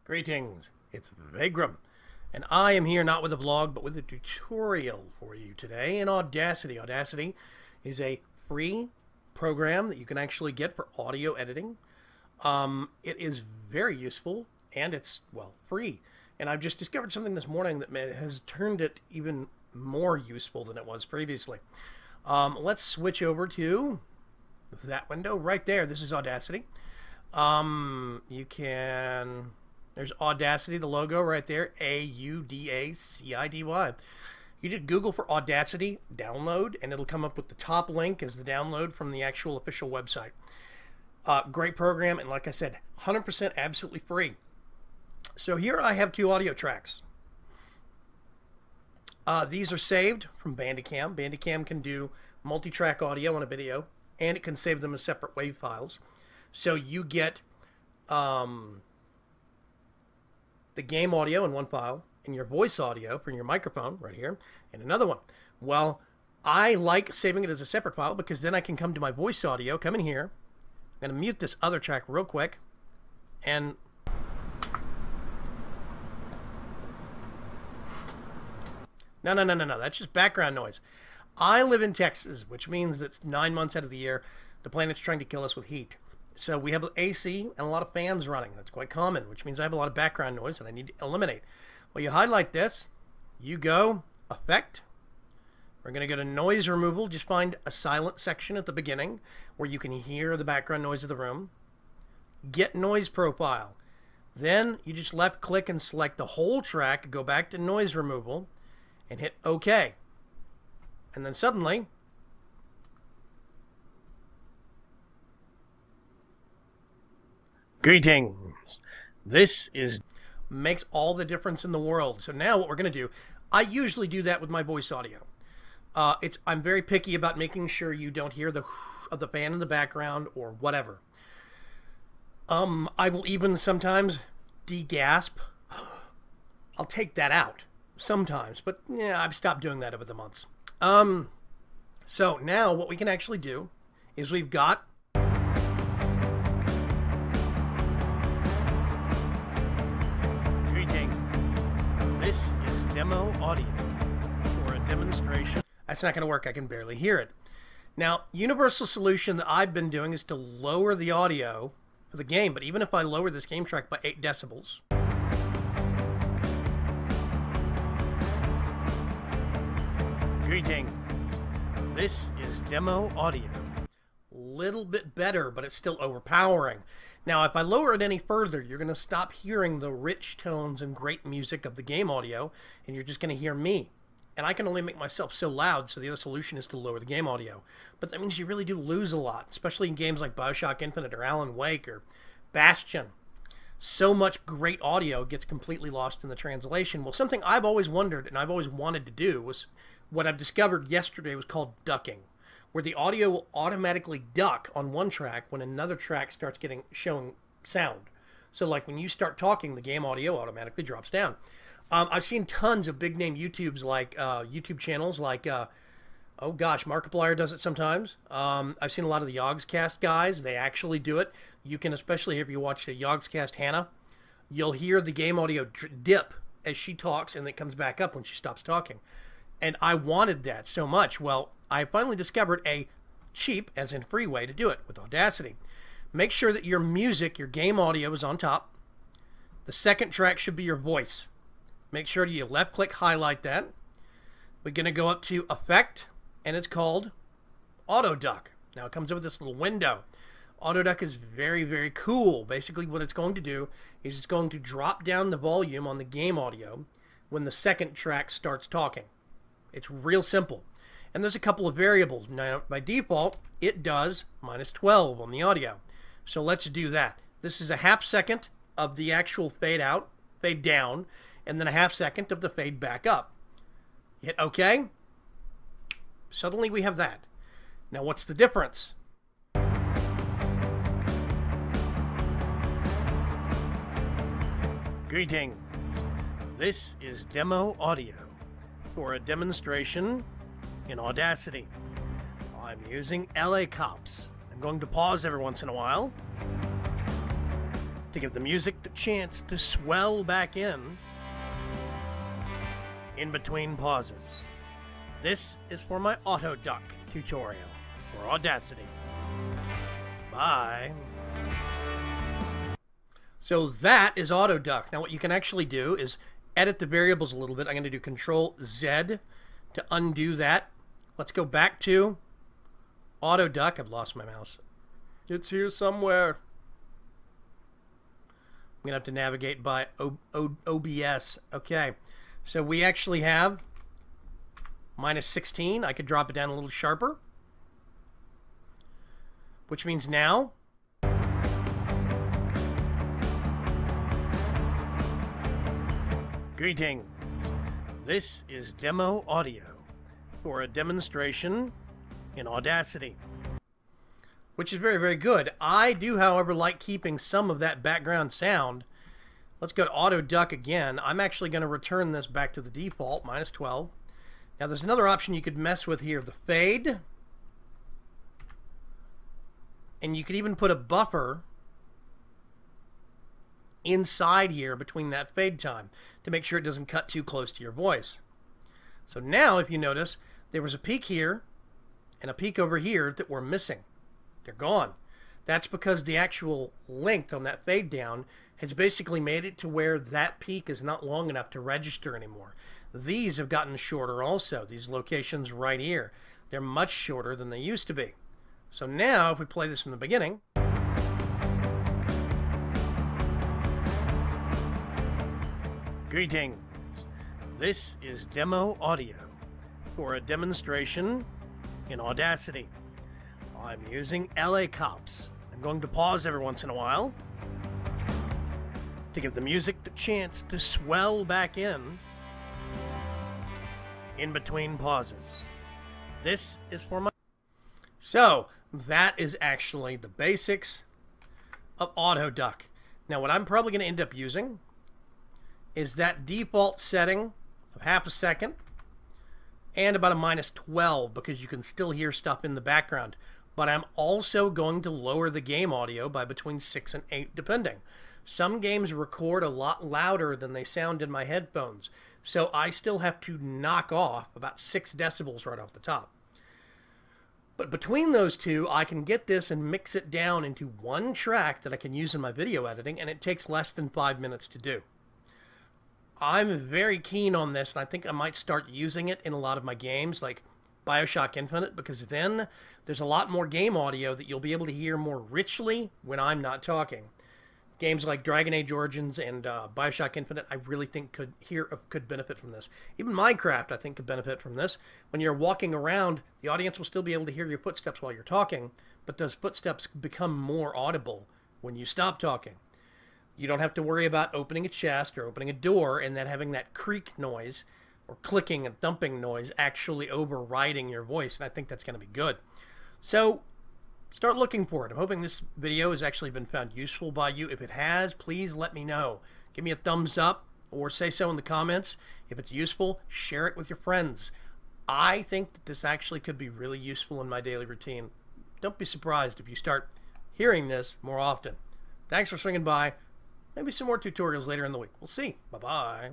Greetings, it's Vaygrim, and I am here not with a vlog, but with a tutorial for you today in Audacity. Audacity is a free program that you can actually get for audio editing. It is very useful, and it's, well, free. And I've just discovered something this morning that has turned it even more useful than it was previously. Let's switch over to that window right there. This is Audacity. There's Audacity, the logo right there, A-U-D-A-C-I-D-Y. You just Google for Audacity, download, and it'll come up with the top link as the download from the actual official website. Great program, and like I said, 100% absolutely free. So here I have two audio tracks. These are saved from Bandicam. Bandicam can do multi-track audio on a video, and it can save them as separate WAV files. So you get the game audio in one file, and your voice audio from your microphone right here in another one. Well, I like saving it as a separate file because then I can come to my voice audio, come in here. I'm going to mute this other track real quick, and no, that's just background noise. I live in Texas, which means that 9 months out of the year, the planet's trying to kill us with heat. So we have AC and a lot of fans running. That's quite common, which means I have a lot of background noise that I need to eliminate. Well, you highlight this, you go Effect. We're going to go to Noise Removal. Just find a silent section at the beginning where you can hear the background noise of the room. Get Noise Profile. Then you just left click and select the whole track, go back to Noise Removal, and hit OK. And then suddenly, greetings. This makes all the difference in the world. So now what we're going to do, I usually do that with my voice audio. I'm very picky about making sure you don't hear the of the fan in the background or whatever. I will even sometimes degasp. I'll take that out sometimes, but yeah, I've stopped doing that over the months. So now what we can actually do is we've got this is demo audio for a demonstration. That's not going to work. I can barely hear it. Now, universal solution that I've been doing is to lower the audio for the game, but even if I lower this game track by 8 decibels, greetings. This is demo audio. Little bit better, but it's still overpowering. Now, if I lower it any further, you're going to stop hearing the rich tones and great music of the game audio, and you're just going to hear me. And I can only make myself so loud, so the other solution is to lower the game audio. But that means you really do lose a lot, especially in games like BioShock Infinite or Alan Wake or Bastion. So much great audio gets completely lost in the translation. Well, something I've always wondered and I've always wanted to do was what I've discovered yesterday was called ducking, where the audio will automatically duck on one track when another track starts showing sound. So like when you start talking, the game audio automatically drops down. I've seen tons of big name YouTube channels like, oh gosh, Markiplier does it sometimes. I've seen a lot of the Yogscast guys. They actually do it. You can, especially if you watch the Yogscast Hannah, you'll hear the game audio dip as she talks and it comes back up when she stops talking. And I wanted that so much. Well, I finally discovered a cheap, as in free way to do it with Audacity. Make sure that your music, your game audio is on top. The second track should be your voice. Make sure you left click highlight that. We're going to go up to Effect, and it's called AutoDuck. Now it comes up with this little window. AutoDuck is very, very cool. Basically what it's going to do is it's going to drop down the volume on the game audio when the second track starts talking. It's real simple. And there's a couple of variables. Now, by default, it does -12 on the audio. So let's do that. This is a ½ second of the actual fade out, fade down, and then a ½ second of the fade back up. Hit OK. Suddenly we have that. Now what's the difference? Greetings. This is demo audio for a demonstration in Audacity. I'm using LA Cops. I'm going to pause every once in a while. to give the music the chance to swell back in between pauses. This is for my AutoDuck tutorial for Audacity. Bye. So that is AutoDuck. Now what you can actually do is edit the variables a little bit. I'm going to do Control Z to undo that. Let's go back to AutoDuck. I've lost my mouse. It's here somewhere. I'm going to have to navigate by OBS. Okay. So we actually have -16. I could drop it down a little sharper. Which means now greetings. This is demo audio for a demonstration in Audacity, which is very, very good. I do, however, like keeping some of that background sound. Let's go to AutoDuck again. I'm actually going to return this back to the default, -12. Now there's another option you could mess with here, the fade. And you could even put a buffer inside here between that fade time to make sure it doesn't cut too close to your voice. So now, if you notice, there was a peak here and a peak over here that were missing. They're gone. That's because the actual length on that fade down has basically made it to where that peak is not long enough to register anymore. These have gotten shorter also. These locations right here, they're much shorter than they used to be. So now, if we play this from the beginning, greetings. This is demo audio for a demonstration in Audacity. I'm using LA Cops. I'm going to pause every once in a while to give the music the chance to swell back in between pauses. This is for my... So, that is actually the basics of AutoDuck. Now, what I'm probably going to end up using is that default setting of ½ a second and about a -12 because you can still hear stuff in the background. But I'm also going to lower the game audio by between 6 and 8 depending. Some games record a lot louder than they sound in my headphones, so I still have to knock off about 6 decibels right off the top. But between those two, I can get this and mix it down into one track that I can use in my video editing, and it takes less than 5 minutes to do. I'm very keen on this, and I think I might start using it in a lot of my games, like BioShock Infinite, because then there's a lot more game audio that you'll be able to hear more richly when I'm not talking. Games like Dragon Age Origins and BioShock Infinite, I really think could benefit from this. Even Minecraft, I think, could benefit from this. When you're walking around, the audience will still be able to hear your footsteps while you're talking, but those footsteps become more audible when you stop talking. You don't have to worry about opening a chest or opening a door and then having that creak noise or clicking and thumping noise actually overriding your voice, and I think that's going to be good. So start looking for it. I'm hoping this video has actually been found useful by you. If it has, please let me know. Give me a thumbs up or say so in the comments. If it's useful, share it with your friends. I think that this actually could be really useful in my daily routine. Don't be surprised if you start hearing this more often. Thanks for swinging by. Maybe some more tutorials later in the week. We'll see. Bye-bye.